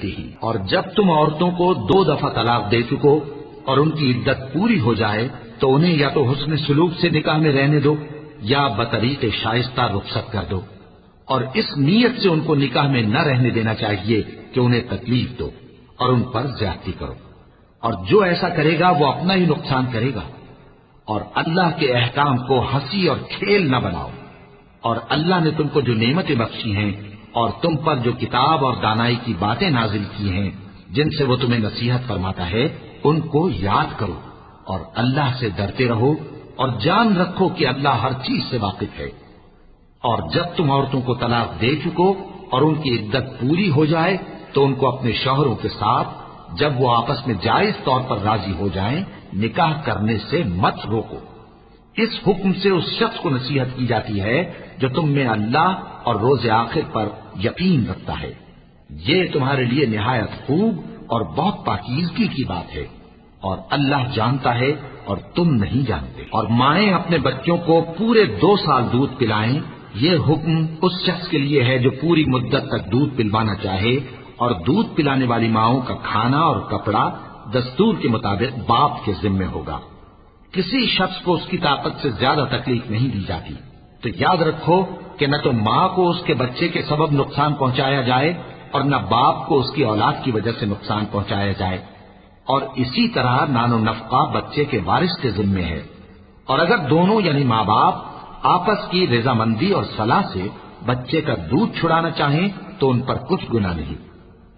بِمِثْلِهِ، اور جب تم عورتوں کو 2 دفعہ طلاق دے چکو اور ان کی عدت پوری ہو جائے تو انہیں یا تو حسن سلوک سے نکاح میں رہنے دو یا بطریق شائستہ رخصت کر دو، اور اس نیت سے ان کو نکاح میں نہ رہنے دینا چاہیے کہ انہیں تکلیف دو اور ان پر زیادتی کرو، اور جو ایسا کرے گا وہ اپنا ہی نقصان کرے گا۔ اور اللہ کے احکام کو ہنسی اور کھیل نہ بناؤ، اور اللہ نے تم کو جو نعمتیں بخشی ہیں اور تم پر جو کتاب اور دانائی کی باتیں نازل کی ہیں جن سے وہ تمہیں نصیحت فرماتا ہے ان کو یاد کرو، اور اللہ سے ڈرتے رہو اور جان رکھو کہ اللہ ہر چیز سے واقف ہے۔ اور جب تم عورتوں کو طلاق دے چکو اور ان کی عدت پوری ہو جائے تو ان کو اپنے شوہروں کے ساتھ جب وہ آپس میں جائز طور پر راضی ہو جائیں نکاح کرنے سے مت روکو۔ اس حکم سے اس شخص کو نصیحت کی جاتی ہے جو تم میں اللہ اور روز آخر پر یقین رکھتا ہے، یہ تمہارے لیے نہایت خوب اور بہت پاکیزگی کی بات ہے، اور اللہ جانتا ہے اور تم نہیں جانتے۔ اور مائیں اپنے بچوں کو پورے 2 سال دودھ پلائیں، یہ حکم اس شخص کے لیے ہے جو پوری مدت تک دودھ پلوانا چاہے، اور دودھ پلانے والی ماؤں کا کھانا اور کپڑا دستور کے مطابق باپ کے ذمے ہوگا۔ کسی شخص کو اس کی طاقت سے زیادہ تکلیف نہیں دی جاتی، تو یاد رکھو کہ نہ تو ماں کو اس کے بچے کے سبب نقصان پہنچایا جائے اور نہ باپ کو اس کی اولاد کی وجہ سے نقصان پہنچایا جائے، اور اسی طرح نان و نفقہ بچے کے وارث کے ذمے ہے، اور اگر دونوں یعنی ماں باپ آپس کی رضامندی اور صلاح سے بچے کا دودھ چھڑانا چاہیں تو ان پر کچھ گناہ نہیں،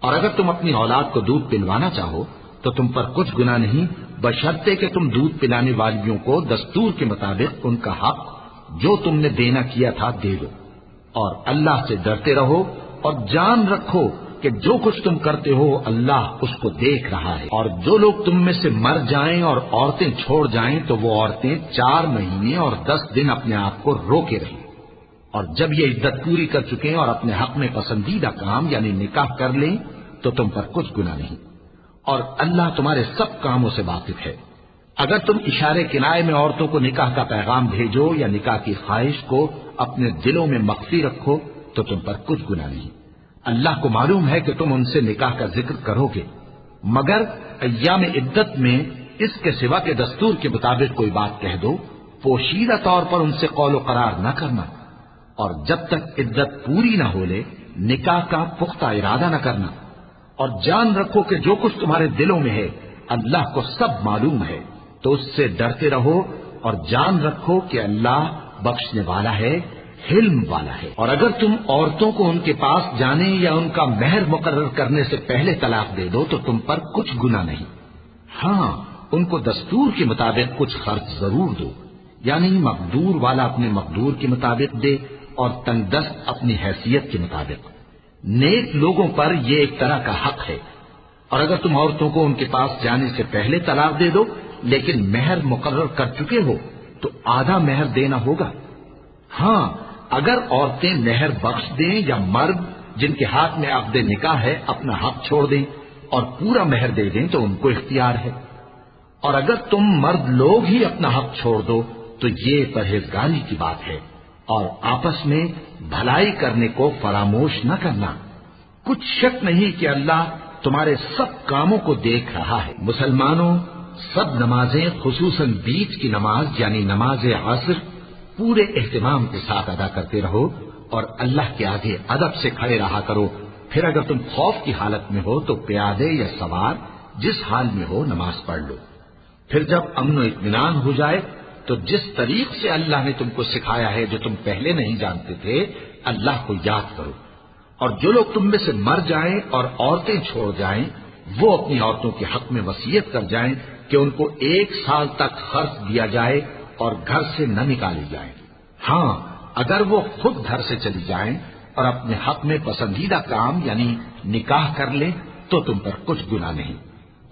اور اگر تم اپنی اولاد کو دودھ پلوانا چاہو تو تم پر کچھ گناہ نہیں، بشرطے کہ تم دودھ پلانے والیوں کو دستور کے مطابق ان کا حق جو تم نے دینا کیا تھا دے دو، اور اللہ سے ڈرتے رہو اور جان رکھو کہ جو کچھ تم کرتے ہو اللہ اس کو دیکھ رہا ہے۔ اور جو لوگ تم میں سے مر جائیں اور عورتیں چھوڑ جائیں تو وہ عورتیں 4 مہینے اور 10 دن اپنے آپ کو روکے رہیں، اور جب یہ عدت پوری کر چکیں اور اپنے حق میں پسندیدہ کام یعنی نکاح کر لیں تو تم پر کچھ گناہ نہیں، اور اللہ تمہارے سب کاموں سے واقف ہے۔ اگر تم اشارے کنائے میں عورتوں کو نکاح کا پیغام بھیجو یا نکاح کی خواہش کو اپنے دلوں میں مخفی رکھو تو تم پر کچھ گناہ نہیں، اللہ کو معلوم ہے کہ تم ان سے نکاح کا ذکر کرو گے، مگر ایام عدت میں اس کے سوا کے دستور کے مطابق کوئی بات کہہ دو، پوشیدہ طور پر ان سے قول و قرار نہ کرنا، اور جب تک عدت پوری نہ ہو لے نکاح کا پختہ ارادہ نہ کرنا، اور جان رکھو کہ جو کچھ تمہارے دلوں میں ہے اللہ کو سب معلوم ہے، تو اس سے ڈرتے رہو اور جان رکھو کہ اللہ بخشنے والا ہے، حلم والا ہے۔ اور اگر تم عورتوں کو ان کے پاس جانے یا ان کا مہر مقرر کرنے سے پہلے طلاق دے دو تو تم پر کچھ گناہ نہیں، ہاں ان کو دستور کے مطابق کچھ خرچ ضرور دو، یعنی مقدور والا اپنے مقدور کے مطابق دے اور تنگ دست اپنی حیثیت کے مطابق۔ نیک لوگوں پر یہ ایک طرح کا حق ہے۔ اور اگر تم عورتوں کو ان کے پاس جانے سے پہلے طلاق دے دو لیکن مہر مقرر کر چکے ہو تو آدھا مہر دینا ہوگا، ہاں اگر عورتیں مہر بخش دیں یا مرد جن کے ہاتھ میں عقد نکاح ہے اپنا حق چھوڑ دیں اور پورا مہر دے دیں تو ان کو اختیار ہے، اور اگر تم مرد لوگ ہی اپنا حق چھوڑ دو تو یہ پرہیزگاری کی بات ہے، اور آپس میں بھلائی کرنے کو فراموش نہ کرنا، کچھ شک نہیں کہ اللہ تمہارے سب کاموں کو دیکھ رہا ہے۔ مسلمانوں، سب نمازیں خصوصاً بیچ کی نماز یعنی نماز عصر پورے اہتمام کے ساتھ ادا کرتے رہو اور اللہ کے آگے ادب سے کھڑے رہا کرو، پھر اگر تم خوف کی حالت میں ہو تو پیادے یا سوار جس حال میں ہو نماز پڑھ لو، پھر جب امن و اطمینان ہو جائے تو جس طریق سے اللہ نے تم کو سکھایا ہے جو تم پہلے نہیں جانتے تھے اللہ کو یاد کرو، اور جو لوگ تم میں سے مر جائیں اور عورتیں چھوڑ جائیں وہ اپنی عورتوں کے حق میں وصیت کر جائیں کہ ان کو 1 سال تک خرچ دیا جائے اور گھر سے نہ نکالی جائیں، ہاں اگر وہ خود گھر سے چلی جائیں اور اپنے حق میں پسندیدہ کام یعنی نکاح کر لیں تو تم پر کچھ گناہ نہیں،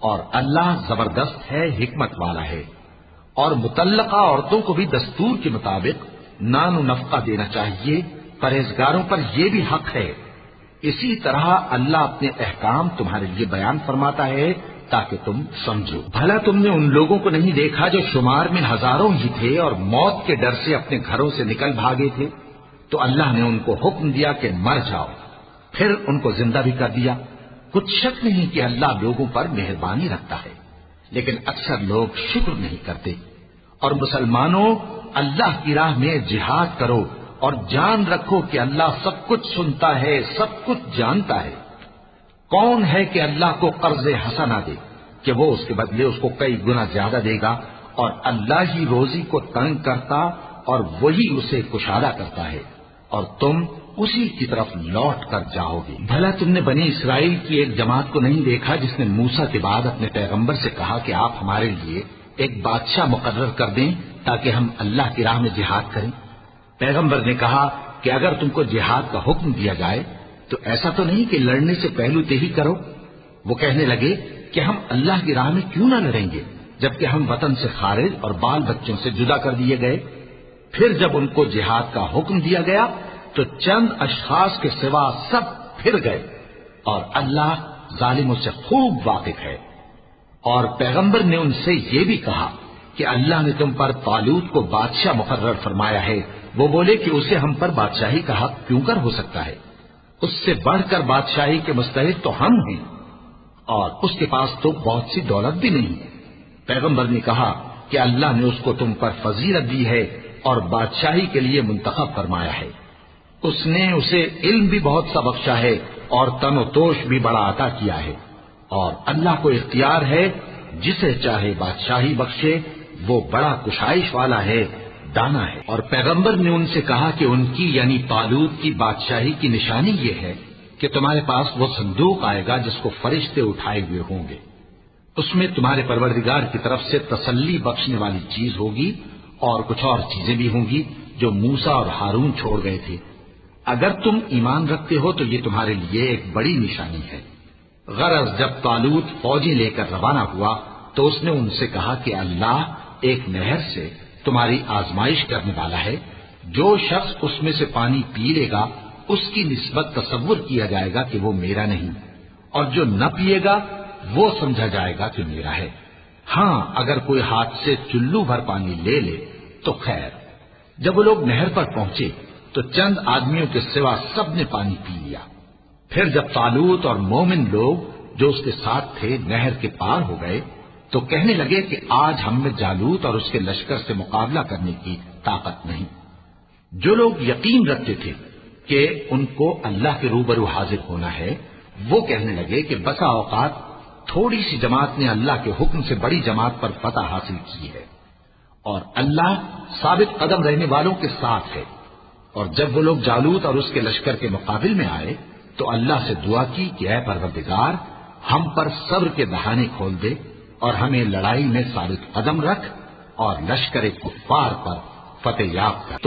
اور اللہ زبردست ہے، حکمت والا ہے۔ اور مطلقہ عورتوں کو بھی دستور کے مطابق نان و نفقہ دینا چاہیے، پرہیزگاروں پر یہ بھی حق ہے۔ اسی طرح اللہ اپنے احکام تمہارے لیے بیان فرماتا ہے تاکہ تم سمجھو۔ بھلا تم نے ان لوگوں کو نہیں دیکھا جو شمار میں ہزاروں ہی تھے اور موت کے ڈر سے اپنے گھروں سے نکل بھاگے تھے، تو اللہ نے ان کو حکم دیا کہ مر جاؤ، پھر ان کو زندہ بھی کر دیا، کچھ شک نہیں کہ اللہ لوگوں پر مہربانی رکھتا ہے، لیکن اکثر لوگ شکر نہیں کرتے۔ اور مسلمانوں، اللہ کی راہ میں جہاد کرو اور جان رکھو کہ اللہ سب کچھ سنتا ہے، سب کچھ جانتا ہے۔ کون ہے کہ اللہ کو قرض حسنہ دے کہ وہ اس کے بدلے اس کو کئی گنا زیادہ دے گا، اور اللہ ہی روزی کو تنگ کرتا اور وہی اسے کشادہ کرتا ہے، اور تم اسی کی طرف لوٹ کر جاؤ گے۔ بھلا تم نے بنی اسرائیل کی ایک جماعت کو نہیں دیکھا جس نے موسیٰ کے بعد اپنے پیغمبر سے کہا کہ آپ ہمارے لیے ایک بادشاہ مقرر کر دیں تاکہ ہم اللہ کی راہ میں جہاد کریں؟ پیغمبر نے کہا کہ اگر تم کو جہاد کا حکم دیا جائے تو ایسا تو نہیں کہ لڑنے سے پہلو تہی کرو۔ وہ کہنے لگے کہ ہم اللہ کی راہ میں کیوں نہ لڑیں گے جبکہ ہم وطن سے خارج اور بال بچوں سے جدا کر دیے گئے۔ پھر جب ان کو جہاد کا حکم دیا گیا تو چند اشخاص کے سوا سب پھر گئے، اور اللہ ظالموں سے خوب واقف ہے۔ اور پیغمبر نے ان سے یہ بھی کہا کہ اللہ نے تم پر طالوت کو بادشاہ مقرر فرمایا ہے۔ وہ بولے کہ اسے ہم پر بادشاہی کا حق کیوں کر ہو سکتا ہے؟ اس سے بڑھ کر بادشاہی کے مستحق تو ہم ہیں، اور اس کے پاس تو بہت سی دولت بھی نہیں۔ پیغمبر نے کہا کہ اللہ نے اس کو تم پر فضیلت دی ہے اور بادشاہی کے لیے منتخب فرمایا ہے۔ اس نے اسے علم بھی بہت سا بخشا ہے اور تن و توش بھی بڑا عطا کیا ہے، اور اللہ کو اختیار ہے جسے چاہے بادشاہی بخشے، وہ بڑا کشائش والا ہے، دانا ہے۔ اور پیغمبر نے ان سے کہا کہ ان کی یعنی طالوت کی بادشاہی کی نشانی یہ ہے کہ تمہارے پاس وہ صندوق آئے گا جس کو فرشتے اٹھائے ہوئے ہوں گے، اس میں تمہارے پروردگار کی طرف سے تسلی بخشنے والی چیز ہوگی اور کچھ اور چیزیں بھی ہوں گی جو موسیٰ اور ہارون چھوڑ گئے تھے۔ اگر تم ایمان رکھتے ہو تو یہ تمہارے لیے ایک بڑی نشانی ہے۔ غرض جب طالوت فوجیں لے کر روانہ ہوا تو اس نے ان سے کہا کہ اللہ ایک نہر سے تمہاری آزمائش کرنے والا ہے، جو شخص اس میں سے پانی پی لے گا اس کی نسبت تصور کیا جائے گا کہ وہ میرا نہیں، اور جو نہ پیے گا وہ سمجھا جائے گا کہ میرا ہے۔ ہاں اگر کوئی ہاتھ سے چلو بھر پانی لے لے تو خیر۔ جب وہ لوگ نہر پر پہنچے تو چند آدمیوں کے سوا سب نے پانی پی لیا۔ پھر جب طالوت اور مومن لوگ جو اس کے ساتھ تھے نہر کے پار ہو گئے تو کہنے لگے کہ آج ہم میں جالوت اور اس کے لشکر سے مقابلہ کرنے کی طاقت نہیں۔ جو لوگ یقین رکھتے تھے کہ ان کو اللہ کے روبرو حاضر ہونا ہے وہ کہنے لگے کہ بسا اوقات تھوڑی سی جماعت نے اللہ کے حکم سے بڑی جماعت پر فتح حاصل کی ہے، اور اللہ ثابت قدم رہنے والوں کے ساتھ ہے۔ اور جب وہ لوگ جالوت اور اس کے لشکر کے مقابل میں آئے تو اللہ سے دعا کی کہ اے پروردگار ہم پر صبر کے دہانے کھول دے اور ہمیں لڑائی میں ثابت قدم رکھ اور لشکر کفار پر فتح یاب کر۔